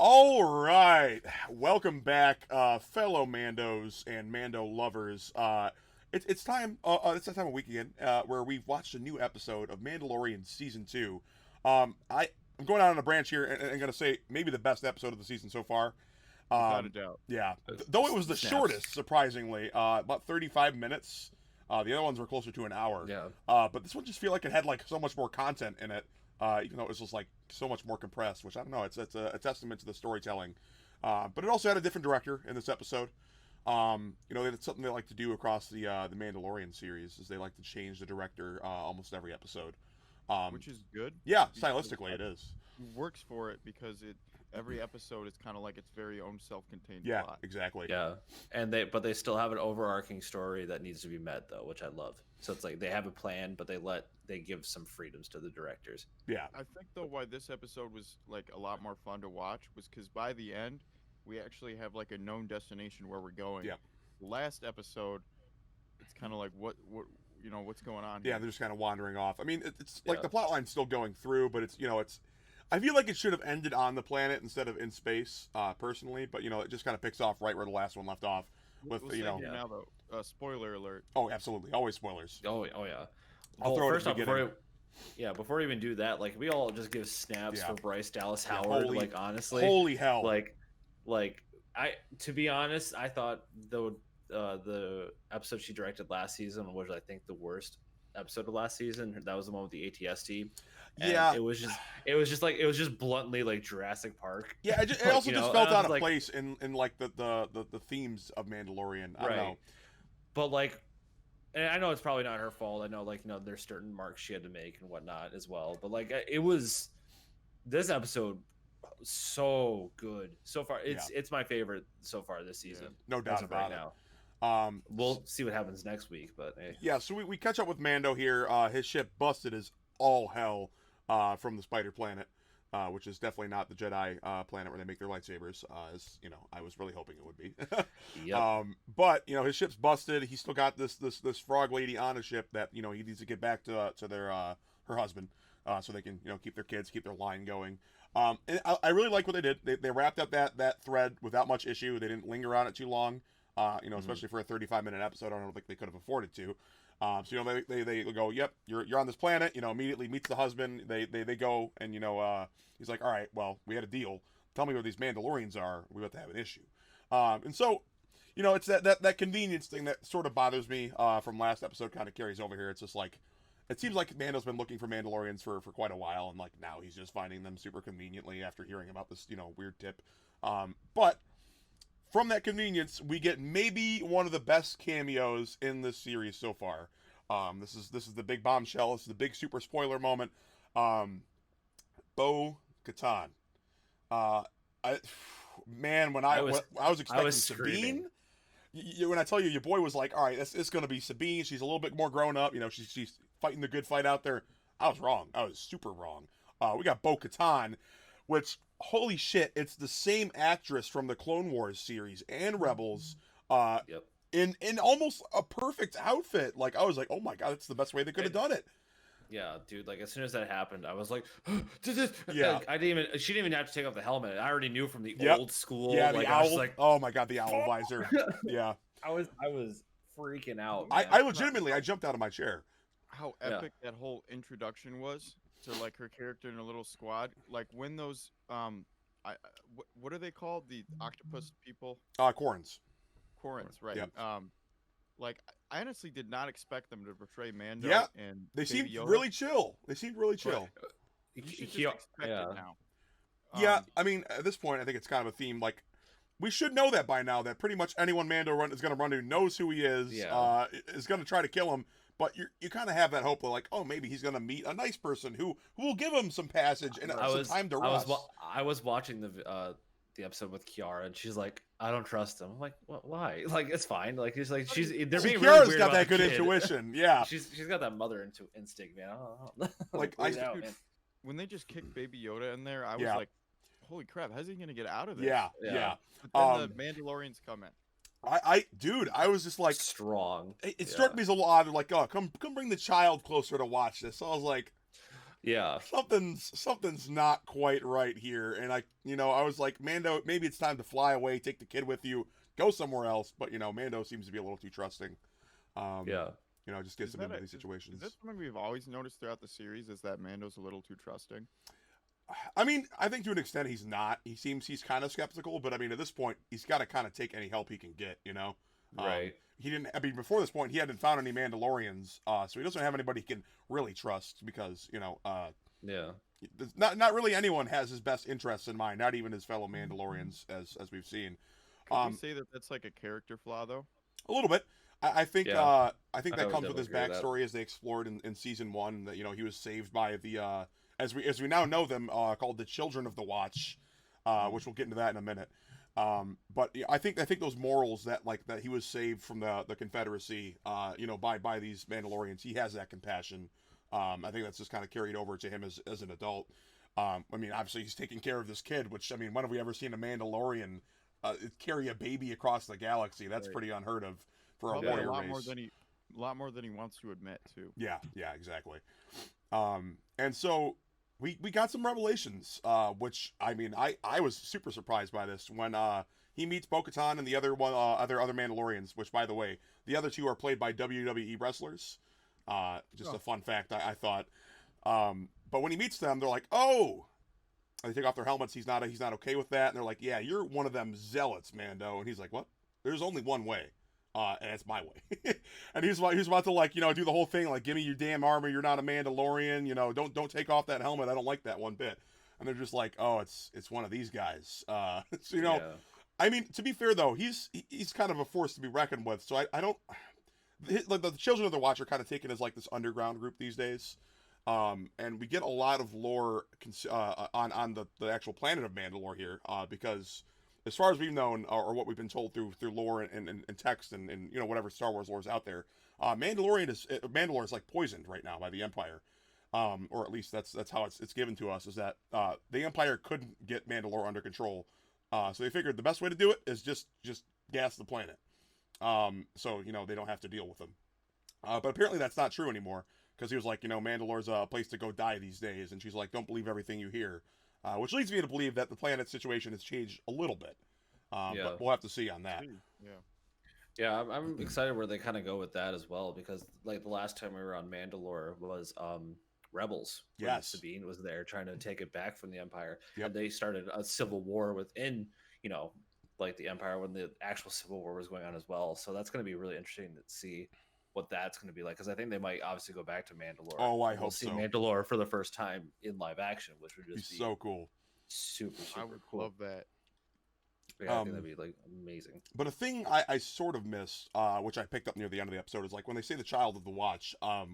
All right, welcome back, fellow Mandos and Mando lovers. It's time. It's that time of week again where we've watched a new episode of Mandalorian season 2. I'm going out on a branch here and going to say maybe the best episode of the season so far. Without a doubt. Yeah, though it was the Snaps. shortest, surprisingly, about 35 minutes. The other ones were closer to an hour. Yeah. But this one just feel like it had like so much more content in it. Even though it was just like so much more compressed, which I don't know. It's a testament to the storytelling. But it also had a different director in this episode. It's something they like to do across the Mandalorian series, is they like to change the director almost every episode. Which is good. Yeah, because stylistically it is. It works for it because every episode is kind of like its very own self-contained Yeah, plot. exactly. Yeah, but they still have an overarching story that needs to be met though, which I love. So it's like they have a plan, but they give some freedoms to the directors. Yeah. I think though why this episode was like a lot more fun to watch was because by the end we actually have like a known destination where we're going. Yeah. Last episode, it's kind of like what's going on Yeah, here? they're just kind of wandering off. I mean, it's like Yeah. the plot line's still going through, but it's I feel like it should have ended on the planet instead of in space, personally. But it just kind of picks off right where the last one left off. With We'll say here now though, spoiler alert. Oh, absolutely, always spoilers. Oh yeah. I'll throw it at the beginning. Before we even do that, like we all just give snaps Yeah. for Bryce Dallas Yeah, Howard. holy- like honestly, Holy hell! like to be honest, I thought the episode she directed last season was I think the worst episode of last season. That was the one with the ATST. And Yeah. it was just bluntly like Jurassic Park. Yeah, it Like, also you just know, felt and I out was of like- place in like the themes of Mandalorian. I don't know. But like, and I know it's probably not her fault. I know there's certain marks she had to make and whatnot as well. But like it was this episode so good so far. It's my favorite so far this season. No as doubt of about right it. now. We'll see what happens next week, but hey. Yeah, so we catch up with Mando here. His ship busted as all hell from the Spider Planet, which is definitely not the Jedi planet where they make their lightsabers, as I was really hoping it would be. Yep. But his ship's busted. He's still got this frog lady on his ship that he needs to get back to their her husband, so they can keep their kids, keep their line going. And I really like what they did. They wrapped up that thread without much issue. They didn't linger on it too long. Especially for a 35-minute episode, I don't think they could have afforded to. So they go, yep, you're on this planet. Immediately meets the husband. They go and he's like, all right, well, we had a deal. Tell me where these Mandalorians are. We about to have an issue. And so, it's that convenience thing that sort of bothers me from last episode. Kind of carries over here. It's just like it seems like Mando's been looking for Mandalorians for quite a while, and like now he's just finding them super conveniently after hearing about this weird tip. But from that convenience, we get maybe one of the best cameos in this series so far. This is the big bombshell. This is the big super spoiler moment. Bo-Katan. When I was expecting Sabine. When I tell you, your boy was like, all right, it's going to be Sabine. She's a little bit more grown up. She's fighting the good fight out there. I was wrong. I was super wrong. We got Bo-Katan, which, holy shit, it's the same actress from the Clone Wars series and Rebels. Yep. In almost a perfect outfit. Like, I was like, oh my god, that's the best way they could have done it. Yeah, dude. Like as soon as that happened, I was like, Yeah. Like, she didn't even have to take off the helmet. I already knew from the Yep. old school. Yeah, like, the I was owl. like, Oh my god, the owl visor. Yeah. I was freaking out. I legitimately, I jumped out of my chair. How epic that whole introduction was to like her character in a little squad. Like when those what are they called? The octopus people? Corins. Corins, right? Yep. Like I honestly did not expect them to portray Mando. Yeah, and They Baby seemed Yoda. really chill. They seemed really chill. You should just He- expect yeah. it now. Yeah, I mean, at this point, I think it's kind of a theme. Like, we should know that by now, that pretty much anyone Mando is going to run into knows who he is, Yeah. is going to try to kill him. But you kind of have that hope of like, oh, maybe he's going to meet a nice person who will give him some passage and some time to rest. I was watching the episode with Kiara, and she's like, I don't trust him. I'm like, why? Like, it's fine. Like, they're being Kiara's really weird got about that the good kid. intuition. Yeah. She's got that mother instinct, man. I don't know. Like, Wait I- out, Dude, man. when they just kicked Baby Yoda in there, I was Yeah. like, holy crap, how's he gonna get out of this? Yeah. Yeah. But then the Mandalorians come in. I was just like, Strong. it struck me as a little odd. Like, oh, come bring the child closer to watch this. So I was like, Yeah. something's not quite right here. And I was like, Mando, maybe it's time to fly away, take the kid with you, go somewhere else. But Mando seems to be a little too trusting. Yeah. Just gets him into these situations. Is that something we've always noticed throughout the series? Is that Mando's a little too trusting? I mean, I think to an extent he's not. He's kind of skeptical, but I mean, at this point, he's got to kind of take any help he can get. Right. He didn't. I mean, before this point, he hadn't found any Mandalorians, so he doesn't have anybody he can really trust because Yeah. not really anyone has his best interests in mind. Not even his fellow Mandalorians, as we've seen. Could we say that that's like a character flaw, though? A little bit. I think Yeah. I think I that would comes with his definitely agree with backstory as they explored in season 1. That he was saved by the as we now know them called the Children of the Watch, which we'll get into that in a minute. But yeah, I think those morals that he was saved from the Confederacy, by these Mandalorians, he has that compassion. I think that's just kind of carried over to him as an adult. I mean, obviously he's taking care of this kid, which I mean, when have we ever seen a Mandalorian carry a baby across the galaxy? That's pretty unheard of for Probably a warrior a lot race. lot more than he wants to admit to. Yeah, exactly. And so we got some revelations, which I mean, I was super surprised by this when he meets Bo-Katan and the other other Mandalorians, which by the way, the other two are played by WWE wrestlers. Just a fun fact I thought. But when he meets them, they're like, "Oh." And they take off their helmets. He's not okay with that. And they're like, "Yeah, you're one of them zealots, Mando." And he's like, "What? There's only one way. And it's my way." And he's about to do the whole thing, like, "Give me your damn armor. You're not a Mandalorian. Don't take off that helmet. I don't like that one bit." And they're just like, "Oh, it's one of these guys." So, Yeah. I mean, to be fair though, he's kind of a force to be reckoned with. So I don't like the Children of the Watch are kind of taken as like this underground group these days. And we get a lot of lore on the actual planet of Mandalore here, because as far as we've known, or what we've been told through lore and text and whatever Star Wars lore is out there, Mandalore is like poisoned right now by the Empire, or at least that's how it's given to us, is that the Empire couldn't get Mandalore under control, so they figured the best way to do it is just gas the planet, so they don't have to deal with them, but apparently that's not true anymore, because he was like, Mandalore's a place to go die these days, and she's like, "Don't believe everything you hear." Which leads me to believe that the planet situation has changed a little bit. But we'll have to see on that. Yeah. Yeah, I'm excited where they kind of go with that as well, because like the last time we were on Mandalore was Rebels. When Yes. Sabine was there trying to take it back from the Empire. Yep. And they started a civil war within, like the Empire, when the actual civil war was going on as well. So that's going to be really interesting to see what that's going to be like, because I think they might obviously go back to Mandalore. Oh, I We'll hope see so. Mandalore for the first time in live action, which would just He's be so cool. super I would cool. love that. Yeah, I think that'd be like amazing. But a thing I sort of missed, which I picked up near the end of the episode, is like when they say the Child of the Watch. I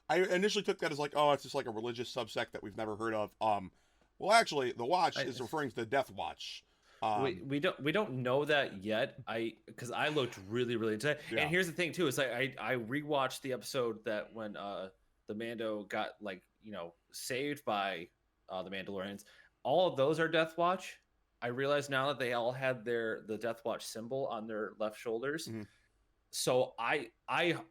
initially took that as like, oh, it's just like a religious subsect that we've never heard of. Well, actually, the Watch is referring to the Death Watch. We don't know that yet. Because I looked really into it. Yeah. And here's the thing too, is like I rewatched the episode that when the Mando got saved by the Mandalorians. All of those are Death Watch. I realize now that they all had the Death Watch symbol on their left shoulders. Mm-hmm. So I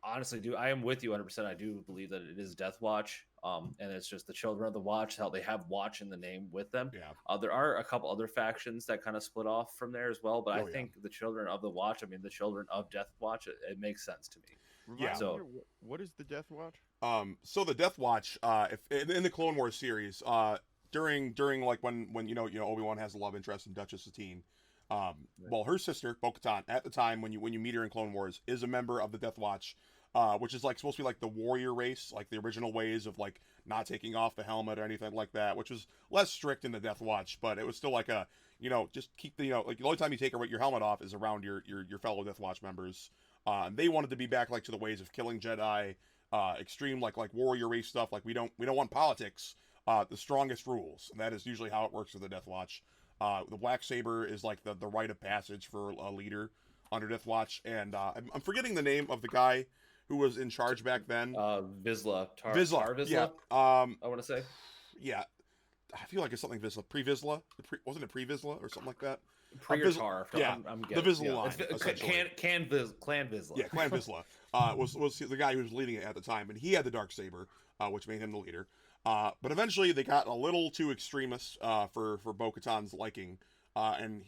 honestly do. I am with you 100%. I do believe that it is Death Watch. And it's just the Children of the Watch, how they have Watch in the name with them. Yeah. There are a couple other factions that kind of split off from there as well. But I think the Children of the Watch, the Children of Death Watch, it makes sense to me. Remind me So- here, what is the Death Watch? So the Death Watch, if in the Clone Wars series, during like when Obi-Wan has a love interest in Duchess Satine, well, her sister Bo-Katan at the time when you meet her in Clone Wars is a member of the Death Watch, which is like supposed to be like the warrior race, like the original ways of like not taking off the helmet or anything like that, which was less strict in the Death Watch, but it was still like a just keep the like the only time you take your helmet off is around your fellow Death Watch members. They wanted to be back like to the ways of killing Jedi, extreme like warrior race stuff. Like we don't want politics. The strongest rules. And that is usually how it works with the Death Watch. The black saber is like the rite of passage for a leader under Death Watch, and I'm forgetting the name of the guy who was in charge back then. Vizsla. Vizsla. Yeah. I want to say. Yeah. I feel like it's something Vizsla. Pre-Vizsla? Wasn't it pre-Vizsla or something like that? Pre-Tar. Yeah. I'm the Vizsla line. Clan Vizsla. Yeah, Clan Vizsla was the guy who was leading it at the time, and he had the dark saber, which made him the leader. But eventually they got a little too extremist for Bo-Katan's liking, and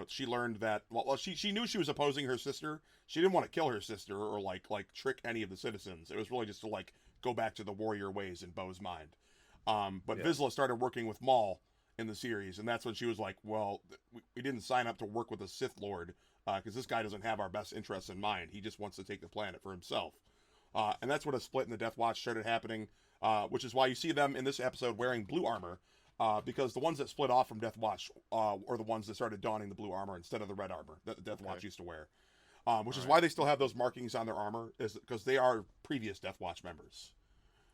she learned that she knew she was opposing her sister. She didn't want to kill her sister or like trick any of the citizens. It was really just to like go back to the warrior ways in Bo's mind. But Vizsla started working with Maul in the series, and that's when she was like, well, we didn't sign up to work with a Sith Lord because this guy doesn't have our best interests in mind. He just wants to take the planet for himself. And that's when a split in the Death Watch started happening, which is why you see them in this episode wearing blue armor, because the ones that split off from Death Watch are the ones that started donning the blue armor instead of the red armor that the Death Watch used to wear. Which is why they still have those markings on their armor, is because they are previous Death Watch members.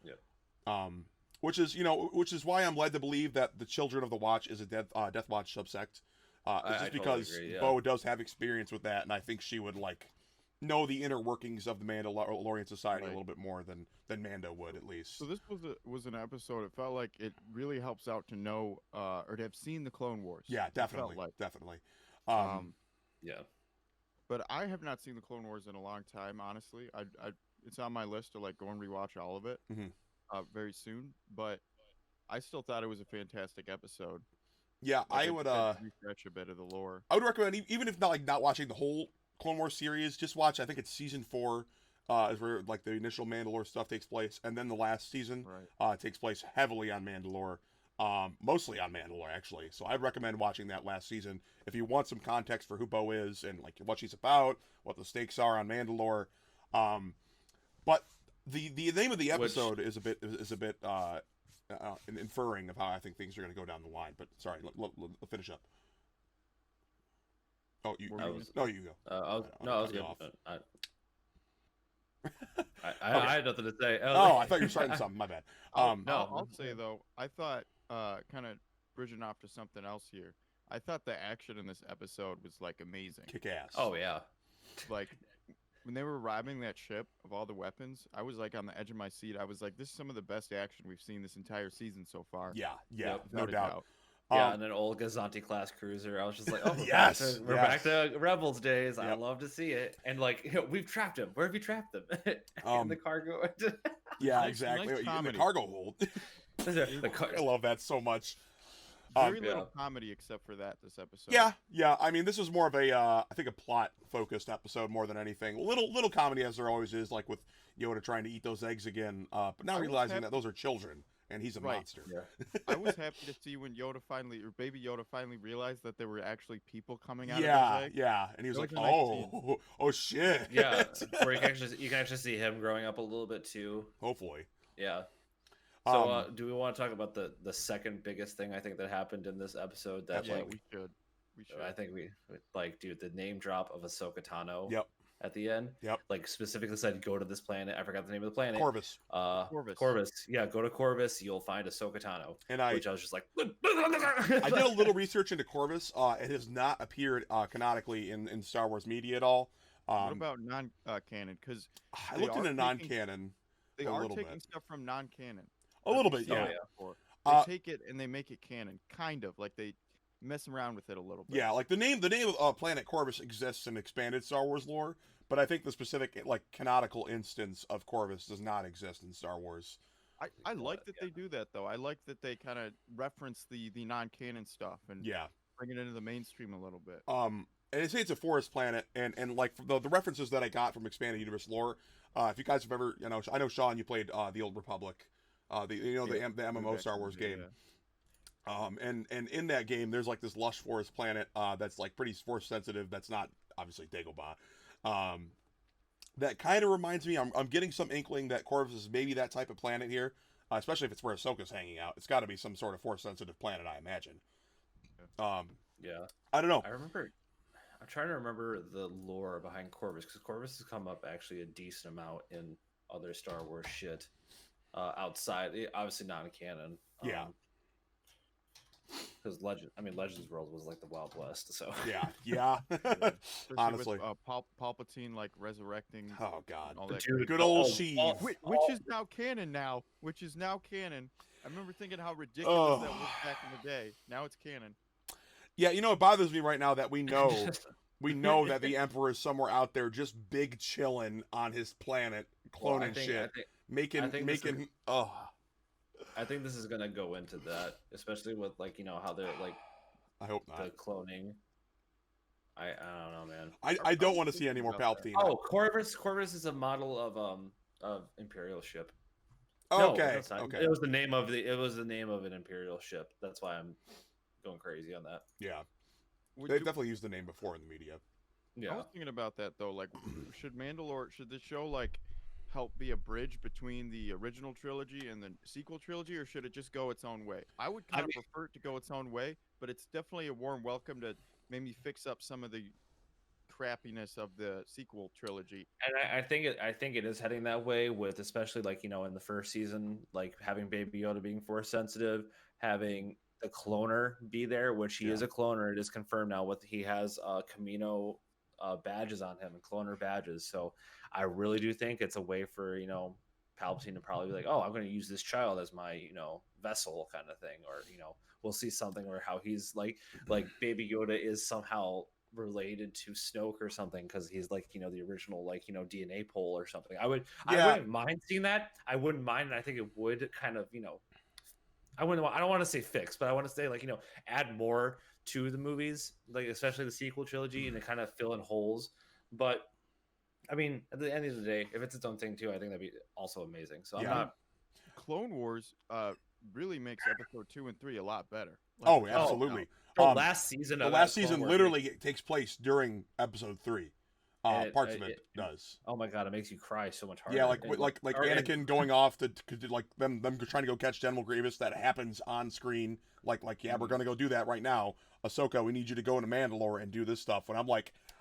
Yeah. Which is why I'm led to believe that the Children of the Watch is a Death Watch subsect. Just because totally agree, yeah. Bo does have experience with that, and I think she would know the inner workings of the Mandalorian society a little bit more than Mando would, at least. So this was an episode. It felt like it really helps out to know or to have seen the Clone Wars. Yeah, definitely, like. definitely. Yeah. But I have not seen the Clone Wars in a long time. Honestly, it's on my list to go and rewatch all of it very soon. But I still thought it was a fantastic episode. Yeah, I would refresh a bit of the lore. I would recommend, even if not watching the whole Clone Wars series, just watch. I think it's season 4 is where the initial Mandalore stuff takes place, and then the last season takes place heavily on Mandalore, mostly on Mandalore actually. So I'd recommend watching that last season if you want some context for who Bo is and what she's about, what the stakes are on Mandalore. But the name of the episode is a bit inferring of how I think things are going to go down the line. But sorry, let finish up. Oh, you go. I was good. Off. I had nothing to say. I thought you were starting something. My bad. I'll say though, I thought kind of bridging off to something else here. I thought the action in this episode was amazing. Kick ass. Oh yeah. When they were robbing that ship of all the weapons, I was on the edge of my seat. I was like, this is some of the best action we've seen this entire season so far. Yeah, no doubt. Yeah, and then Olga Zanti class cruiser. I was just like, oh, yes, we're back to Rebels days. I love to see it. And we've trapped him. Where have you trapped them? In the cargo. Yeah, exactly. In the cargo hold. I love that so much. Very little comedy except for this episode. Yeah. I mean, this was more of I think a plot-focused episode more than anything. Little comedy, as there always is, with Yoda trying to eat those eggs again, but now realizing that those are children and he's a monster. Yeah. I was happy to see when Baby Yoda finally realized that there were actually people coming out of those eggs. Yeah, and he was like, oh shit. Yeah, where you can actually see him growing up a little bit too. Hopefully. Yeah. So, do we want to talk about the second biggest thing I think that happened in this episode? That we should. I think we dude, the name drop of Ahsoka Tano. Yep. At the end. Yep. specifically said, go to this planet. I forgot the name of the planet. Corvus. Corvus. Yeah, go to Corvus. You'll find Ahsoka Tano. Which I was just like, I did a little research into Corvus. It has not appeared canonically in Star Wars media at all. What about non-canon? Because I looked into non-canon. They are taking stuff from non-canon. A little bit, yeah. They take it and they make it canon, kind of they mess around with it a little bit. Yeah, the name of planet Corvus exists in expanded Star Wars lore, but I think the specific canonical instance of Corvus does not exist in Star Wars. I like that they do that though. I like that they kind of reference the non-canon stuff and bring it into the mainstream a little bit. And they say it's a forest planet, and the references that I got from expanded universe lore. If you guys have ever, I know Sean, you played the Old Republic. The MMO Star Wars game. And in that game, there's this lush forest planet that's pretty force sensitive. That's not obviously Dagobah. That kind of reminds me. I'm getting some inkling that Corvus is maybe that type of planet here, especially if it's where Ahsoka's hanging out. It's got to be some sort of force sensitive planet, I imagine. Yeah. I don't know. I'm trying to remember the lore behind Corvus, because Corvus has come up actually a decent amount in other Star Wars shit. Outside, obviously non-canon. Because Legends World was the Wild West. So yeah. Honestly, with, Palpatine resurrecting. Oh god, all that good old Sheev, which is now canon. I remember thinking how ridiculous that was back in the day. Now it's canon. Yeah, it bothers me right now that we know that the Emperor is somewhere out there just big chilling on his planet, cloning shit. I I think this is gonna go into that, especially with like how they're like I hope not. the cloning. I don't know, man. I don't want to see any more Palpatine. Oh, Corvus is a model of Imperial ship. Okay, No, okay. It was the name of an Imperial ship. That's why I'm going crazy on that. Yeah, they've definitely used the name before in the media. Yeah, I was thinking about that though. Like, should this show like help be a bridge between the original trilogy and the sequel trilogy, or should it just go its own way? I would kind of prefer it to go its own way, but it's definitely a warm welcome to maybe fix up some of the crappiness of the sequel trilogy. And I think it is heading that way, with especially like in the first season, like having Baby Yoda being force sensitive, having the cloner be there, which he is a cloner. It is confirmed now. He has Camino badges on him and cloner badges. So I really do think it's a way for Palpatine to probably be like, oh, I'm going to use this child as my vessel kind of thing, or we'll see something where how he's like Baby Yoda is somehow related to Snoke or something, because he's like the original like DNA poll or something. I wouldn't mind seeing that. I wouldn't mind, and I think it would kind of I don't want to say fix, but I want to say like add more to the movies, like especially the sequel trilogy, and to kind of fill in holes. But I mean, at the end of the day, if it's its own thing too, I think that'd be also amazing. So I'm not. Clone Wars really makes episode 2 and 3 a lot better. Like, absolutely. The last season literally takes place during episode 3. Parts of it does. Oh my god, it makes you cry so much harder. Yeah, like Anakin going off to like them trying to go catch General Grievous. That happens on screen. Like we're gonna go do that right now. Ahsoka, we need you to go into Mandalore and do this stuff. When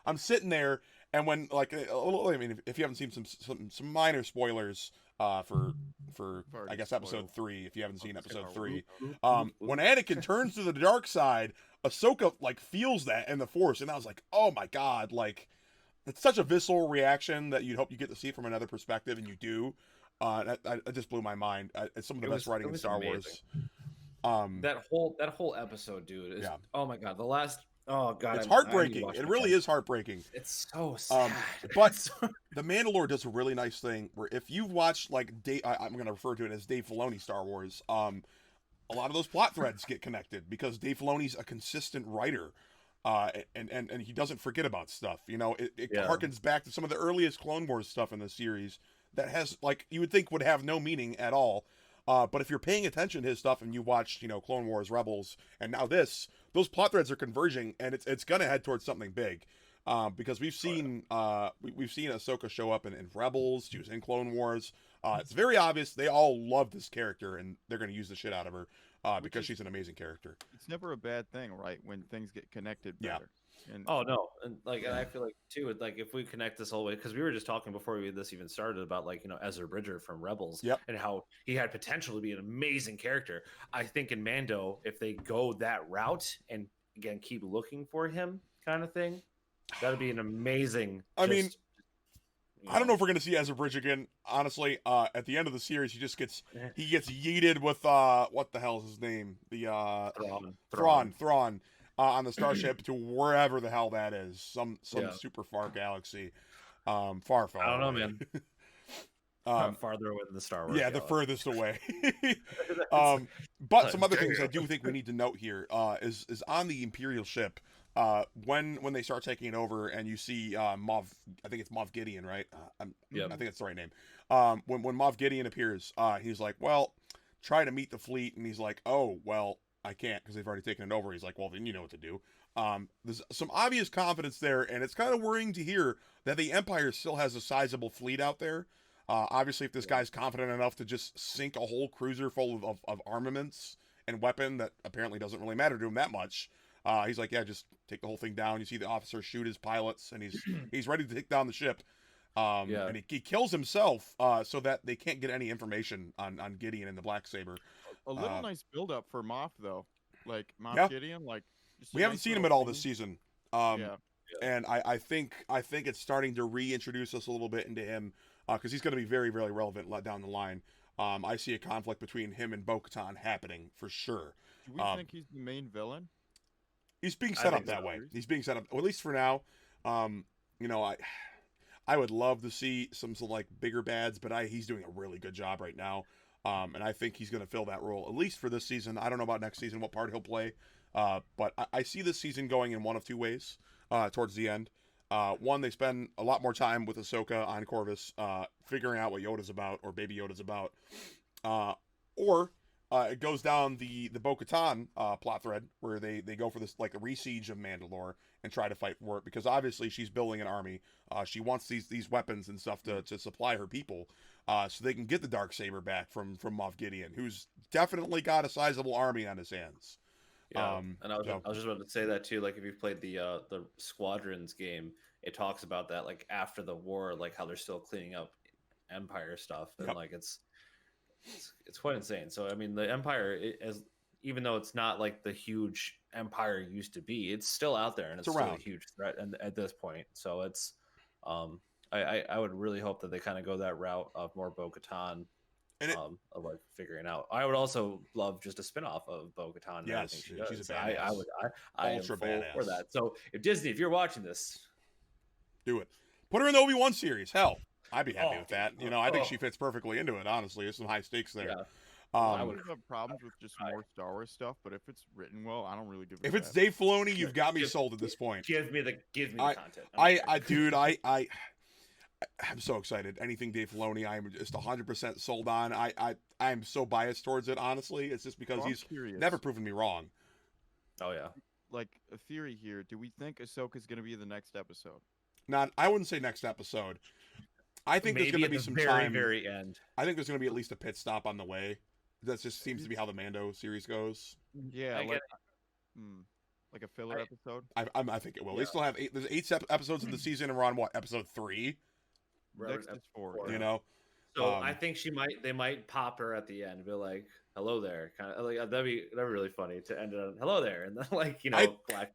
I'm sitting there, and when like I mean, if you haven't seen some minor spoilers for I guess episode 3, if you haven't seen episode 3, when Anakin turns to the dark side, Ahsoka like feels that in the Force, and I was like, oh my god, like. It's such a visceral reaction that you'd hope you get to see from another perspective, and you do. It just blew my mind. It's some of the best writing in Star Wars. That whole episode, dude. Is, oh my god, it's heartbreaking. It really is heartbreaking. It's so sad. But the Mandalore does a really nice thing where if you've watched like I'm going to refer to it as Dave Filoni Star Wars. A lot of those plot threads get connected because Dave Filoni's a consistent writer. And he doesn't forget about stuff. It harkens back to some of the earliest Clone Wars stuff in the series that has, like, you would think would have no meaning at all. But if you're paying attention to his stuff and you watch, Clone Wars, Rebels, and now this, those plot threads are converging, and it's gonna head towards something big. Because we've seen Ahsoka show up in Rebels. She was in Clone Wars. It's very obvious they all love this character, and they're gonna use the shit out of her. Because she's an amazing character. It's never a bad thing, right? When things get connected better. And, no, and I feel like too, like if we connect this whole way, because we were just talking before this even started about like Ezra Bridger from Rebels, and how he had potential to be an amazing character. I think in Mando, if they go that route and again keep looking for him, kind of thing, that'd be an amazing. I don't know if we're gonna see Ezra Bridger again. Honestly, at the end of the series, he gets yeeted with what the hell is his name? The Thrawn on the starship to wherever the hell that is, some super far galaxy, far. I don't know, man. Farther away than the Star Wars. Yeah, the furthest away. But some other things I do think we need to note here is on the Imperial ship. When they start taking it over and you see I think it's Moff Gideon, right? I think that's the right name. When Moff Gideon appears, he's like, well, try to meet the fleet, and he's like, oh, well, I can't because they've already taken it over. He's like, well, then you know what to do. There's some obvious confidence there, and it's kind of worrying to hear that the Empire still has a sizable fleet out there. Obviously, if this guy's confident enough to just sink a whole cruiser full of armaments and weapon that apparently doesn't really matter to him that much, he's like, yeah, just take the whole thing down. You see the officer shoot his pilots, and he's ready to take down the ship. And he kills himself so that they can't get any information on Gideon and the Blacksaber. A little nice build up for Moff though, like Moff Gideon. Like we haven't seen him at all this season. And I think it's starting to reintroduce us a little bit into him because he's going to be very, very relevant down the line. I see a conflict between him and Bo-Katan happening for sure. Do we think he's the main villain? He's being set up that way. He's being set up, well, at least for now. I would love to see some like bigger bads, but he's doing a really good job right now. And I think he's going to fill that role, at least for this season. I don't know about next season, what part he'll play. But I see this season going in one of two ways towards the end. One, they spend a lot more time with Ahsoka on Corvus, figuring out what Yoda's about, or Baby Yoda's about. Or it goes down the Bo-Katan plot thread, where they go for this, like, a re-siege of Mandalore and try to fight for it, because obviously she's building an army. She wants these weapons and stuff to supply her people, so they can get the Darksaber back from Moff Gideon, who's definitely got a sizable army on his hands. Yeah, and I was just about to say that too. Like, if you've played the Squadrons game, it talks about that, like, after the war, like how they're still cleaning up Empire stuff, and like it's quite insane. So I mean, the Empire, even though it's not like the huge Empire used to be, it's still out there, and it's still a huge threat. And at this point, so it's I would really hope that they kind of go that route of more Bo-Katan. Of like figuring out. I would also love just a spin-off of Bo-Katan. Yes, she's a badass. I am full for that. So if Disney, if you're watching this, do it. Put her in the Obi-Wan series. Hell, I'd be happy with that. You know, I think she fits perfectly into it. Honestly, there's some high stakes there. Yeah. I would have problems with just more Star Wars stuff, but if it's written well, I don't really give. If it's Dave Filoni, you've got me sold at this point. Give me the content. I'm so excited. Anything Dave Filoni, I am just 100% sold on. I'm so biased towards it, honestly. It's just because he's never proven me wrong. Oh, yeah. Like, a theory here. Do we think Ahsoka's going to be the next episode? I wouldn't say next episode. I think there's going to be some time. Very end. I think there's going to be at least a pit stop on the way. That just seems to be how the Mando series goes. Yeah, like a filler episode? I think it will. Yeah. They still have there's 8 episodes in the season, and we're on what, episode 3? Next is 4. You know, so I think they might pop her at the end, be like, "Hello there," kind of like that'd be really funny to end it on "Hello there," and then, like, you know, black.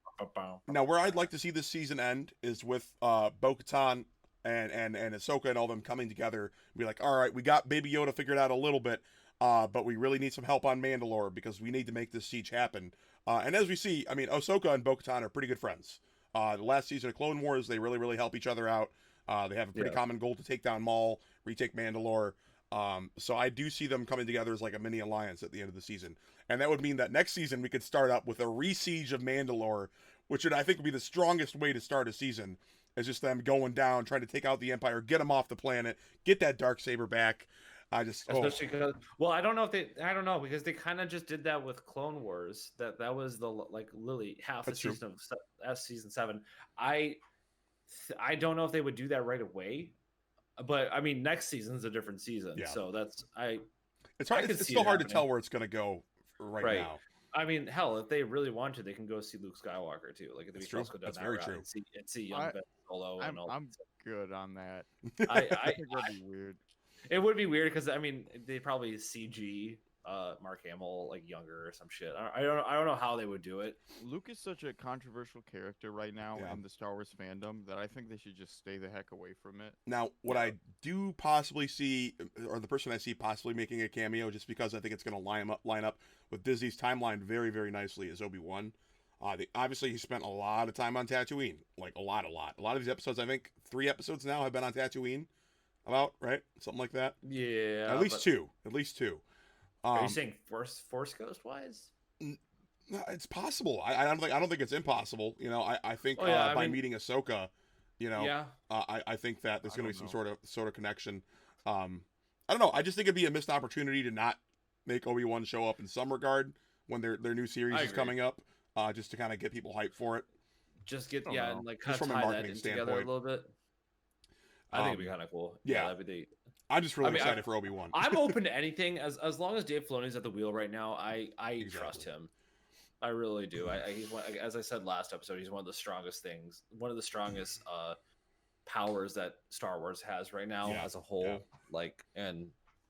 Now, where I'd like to see this season end is with Bo-Katan and Ahsoka and all them coming together and be like, "All right, we got Baby Yoda figured out a little bit, but we really need some help on Mandalore because we need to make this siege happen." And as we see, I mean, Ahsoka and Bo-Katan are pretty good friends. The last season of Clone Wars, they really help each other out. They have a pretty common goal to take down Maul, retake Mandalore. So I do see them coming together as like a mini alliance at the end of the season. And that would mean that next season we could start up with a re-siege of Mandalore, which I think would be the strongest way to start a season. Is just them going down, trying to take out the Empire, get them off the planet, get that Darksaber back. Especially because, well, I don't know because they kind of just did that with Clone Wars. That was the, like, literally half the season of season 7. I don't know if they would do that right away, but I mean, next season's a different season, so that's It's hard. It's still hard to tell where it's going to go right now. I mean, hell, if they really want to, they can go see Luke Skywalker too. Like, if that's true. That's very true. And see young Ben Solo. I'm good on that. I think that'd be weird. It would be weird because, I mean, they probably CG Mark Hamill like younger or some shit. I don't know how they would do it. Luke is such a controversial character right now in the Star Wars fandom that I think they should just stay the heck away from it. Now, what I do possibly see, or the person I see possibly making a cameo, just because I think it's going to line up with Disney's timeline very, very nicely, is Obi-Wan. Obviously, he spent a lot of time on Tatooine, like a lot. A lot of these episodes, I think 3 episodes now, have been on Tatooine. Right? Something like that. Yeah. At least two. Are you saying Force Ghost wise? It's possible. I don't think it's impossible. You know, I think by meeting Ahsoka, you know, I think that there's going to be some sort of connection. I don't know. I just think it'd be a missed opportunity to not make Obi-Wan show up in some regard when their new series is coming up, just to kind of get people hyped for it. Just get and like kind of tie that in together a little bit. I think it'd be kind of cool. Yeah, that'd be I'm just really excited for Obi-Wan. I'm open to anything as long as Dave Filoni's at the wheel right now. I trust him. I really do. He's one, as I said last episode, he's one of the strongest powers that Star Wars has right now as a whole. Yeah. Like, and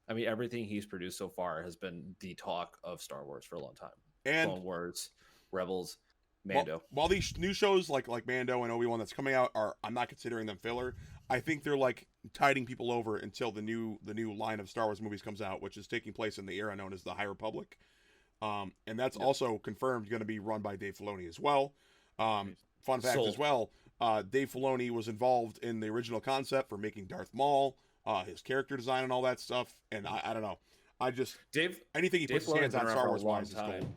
I mean, everything he's produced so far has been the talk of Star Wars for a long time. And Clone Wars, Rebels, Mando. While these new shows like Mando and Obi-Wan that's coming out I'm not considering them filler. I think they're like tiding people over until the new line of Star Wars movies comes out, which is taking place in the era known as the High Republic. And that's also confirmed going to be run by Dave Filoni as well. Fun fact as well, Dave Filoni was involved in the original concept for making Darth Maul, his character design and all that stuff. And I don't know. I just Dave anything he puts his Filoni's hands been on around Star for a Wars long wise is time. gold.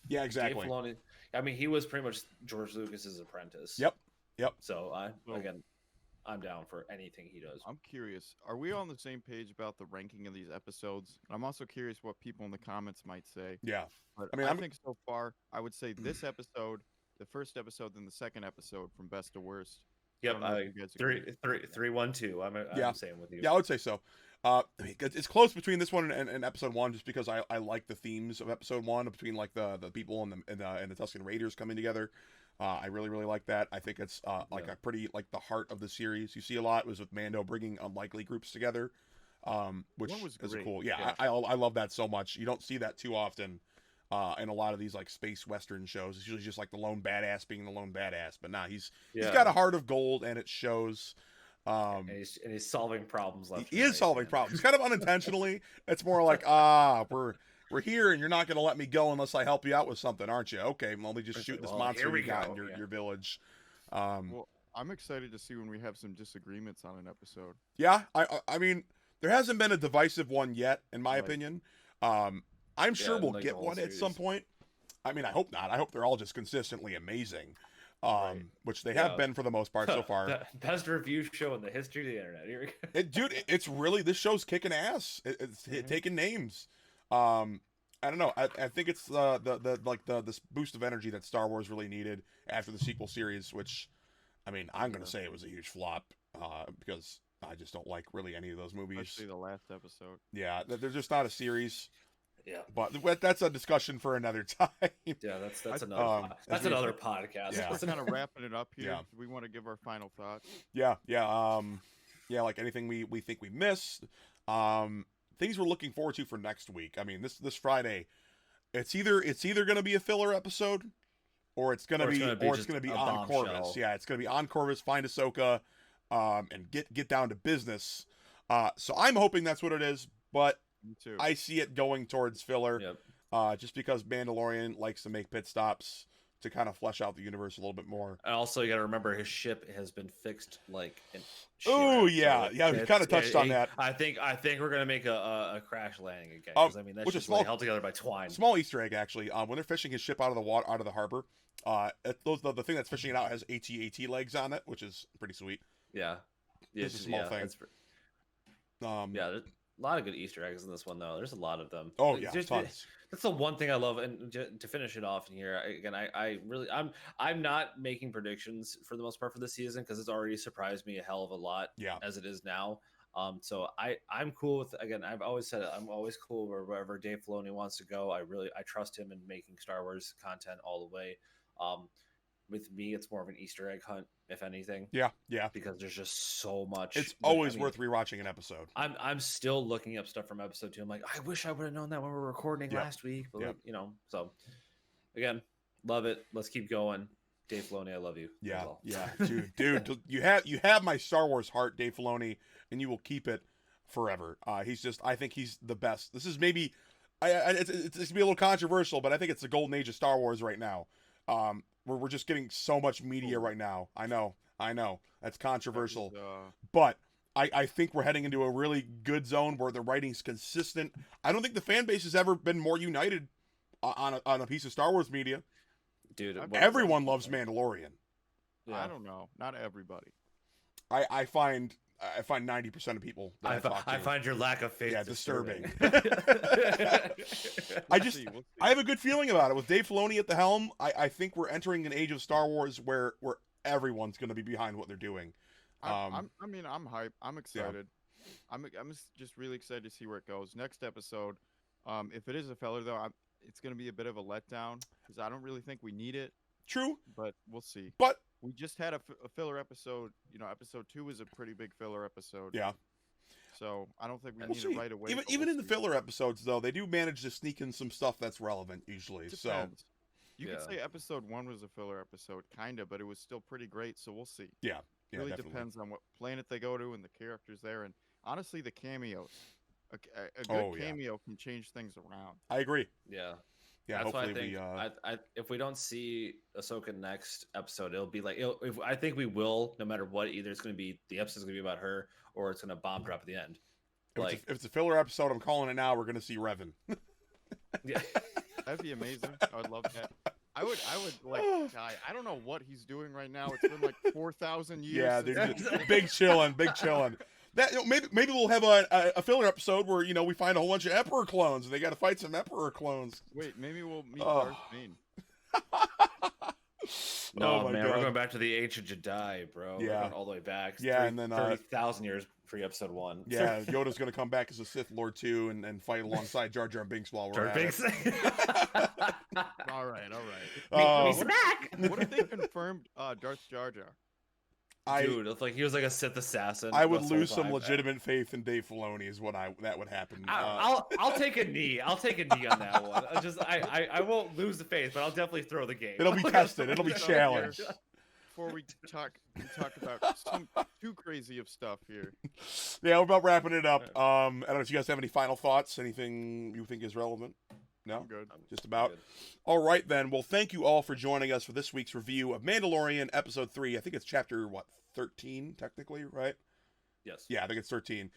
Yeah, exactly. Dave Filoni, I mean, he was pretty much George Lucas's apprentice. Yep. So I'm down for anything he does. I'm curious. Are we on the same page about the ranking of these episodes? I'm also curious what people in the comments might say. Yeah. But I mean, I think so far, I would say this episode, the first episode, then the second episode from best to worst. Yep, I don't know if you guys agree. 3, 1, 2. I'm saying with you. Yeah, I would say so. I mean, it's close between this one and episode 1, just because I like the themes of episode 1 between like the people and the Tusken Raiders coming together. I really like that. I think it's like a pretty like the heart of the series. You see a lot was with Mando bringing unlikely groups together, which is cool. Yeah, I love that so much. You don't see that too often in a lot of these like space western shows. It's usually just like the lone badass being the lone badass. But nah, he's got a heart of gold, and it shows. And he's solving problems. He is solving problems, kind of unintentionally. It's more like we're here, and you're not going to let me go unless I help you out with something, aren't you? Okay, well, let me just shoot this monster you got in your village. Well, I'm excited to see when we have some disagreements on an episode. Yeah, I mean, there hasn't been a divisive one yet, in my opinion. I'm sure we'll get one at some point. I mean, I hope not. I hope they're all just consistently amazing, which they have been for the most part so far. The best review show in the history of the internet. Here we go. Dude, it's really, this show's kicking ass. It's taking names. I don't know. I think it's this boost of energy that Star Wars really needed after the sequel series, which, I mean, I'm gonna say it was a huge flop because I just don't like really any of those movies. Especially the last episode. Yeah, they're just not a series. Yeah, but that's a discussion for another time. Yeah, that's another podcast. Yeah. We're kind of wrapping it up here. Yeah. We want to give our final thoughts. Yeah. Like anything we think we missed. Things we're looking forward to for next week. I mean, this Friday, it's either going to be a filler episode, or it's going to be on Corvus. Yeah, it's going to be on Corvus. Find Ahsoka, and get down to business. So I'm hoping that's what it is, but Me too. I see it going towards filler. Yep. Just because Mandalorian likes to make pit stops to kind of flesh out the universe a little bit more. And also, you got to remember his ship has been fixed like. Oh yeah, we kind of touched on that. I think we're gonna make a crash landing again. Because I mean, that's just really held together by twine. Small Easter egg actually. When they're fishing his ship out of the water, out of the harbor, the thing that's fishing it out has AT-AT legs on it, which is pretty sweet. Yeah, it's a small thing. There's a lot of good Easter eggs in this one, though. There's a lot of them. Oh yeah, tons. That's the one thing I love. And to finish it off in here, again, I'm not making predictions for the most part for this season because it's already surprised me a hell of a lot. Yeah. As it is now. So I'm cool with, again, I've always said it, I'm always cool wherever Dave Filoni wants to go. I trust him in making Star Wars content all the way. With me, it's more of an Easter egg hunt, if anything. Yeah. Because there's just so much. It's always worth rewatching an episode. I'm still looking up stuff from episode 2. I'm like, I wish I would have known that when we were recording last week. But so again, love it. Let's keep going. Dave Filoni, I love you. Yeah, dude, you have my Star Wars heart, Dave Filoni, and you will keep it forever. I think he's the best. This is maybe, it's gonna be a little controversial, but I think it's the golden age of Star Wars right now. We're just getting so much media right now. I know. That's controversial. But I think we're heading into a really good zone where the writing's consistent. I don't think the fan base has ever been more united on a piece of Star Wars media. Dude, everyone loves Mandalorian. Yeah. I don't know. Not everybody. I find 90% of people. I find your lack of faith disturbing. I have a good feeling about it with Dave Filoni at the helm. I think we're entering an age of Star Wars where everyone's going to be behind what they're doing. I'm hyped. I'm excited. Yeah. I'm just really excited to see where it goes. Next episode, if it is a filler though, it's going to be a bit of a letdown because I don't really think we need it. True, but we'll see. But we just had a filler episode. Episode 2 was a pretty big filler episode. Yeah. So I don't think we need it right away. Even in the filler episodes, though, they do manage to sneak in some stuff that's relevant usually. So you could say episode 1 was a filler episode, kind of, but it was still pretty great. So we'll see. Yeah. It really depends on what planet they go to and the characters there, and honestly, the cameos. A good cameo can change things around. I agree. Yeah. Yeah, that's why I think if we don't see Ahsoka next episode, it'll be like I think we will, no matter what. Either it's going to be the episode's going to be about her, or it's going to bomb drop at the end. Like, if it's a filler episode, I'm calling it now. We're gonna see Revan. yeah. That'd be amazing. I would love that. I would like die. I don't know what he's doing right now. It's been like 4,000 years. Yeah, since dude, big chillin', big chillin'. That maybe we'll have a filler episode where we find a whole bunch of Emperor clones and they got to fight some Emperor clones. Wait, maybe we'll meet Darth Bane. No, my man, God. we're going back to the ancient Jedi, bro. We're Yeah. going all the way back. It's Yeah, and then 30,000 years pre-episode 1. Yeah, Yoda's gonna come back as a Sith Lord too, and fight alongside Jar Jar Binks while we're Jar at Binks. All right. What if they confirmed Darth Jar Jar? Dude, it's like he was like a Sith assassin. I would this whole lose some time. legitimate faith in Dave Filoni is what that would happen. I'll take a knee. I'll take a knee on that one. I won't lose the faith, but I'll definitely throw the game. It'll be tested. It'll be challenged. Before we talk about some too crazy of stuff here. Yeah, we're about wrapping it up. I don't know if you guys have any final thoughts. Anything you think is relevant? No, I'm good. Just about. Good. All right then. Well, thank you all for joining us for this week's review of Mandalorian Episode 3. I think it's chapter 13 technically, right? Yes. Yeah, I think it's 13.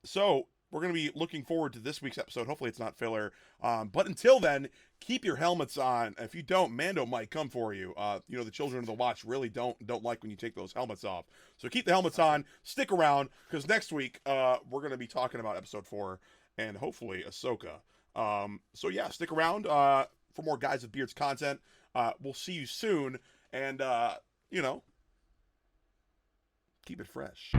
So we're going to be looking forward to this week's episode. Hopefully it's not filler. But until then, keep your helmets on. If you don't, Mando might come for you. The children of the Watch really don't like when you take those helmets off. So keep the helmets on. Stick around, because next week we're going to be talking about Episode 4 and hopefully Ahsoka. So yeah, stick around for more Guys with Beards content. We'll see you soon. And, keep it fresh.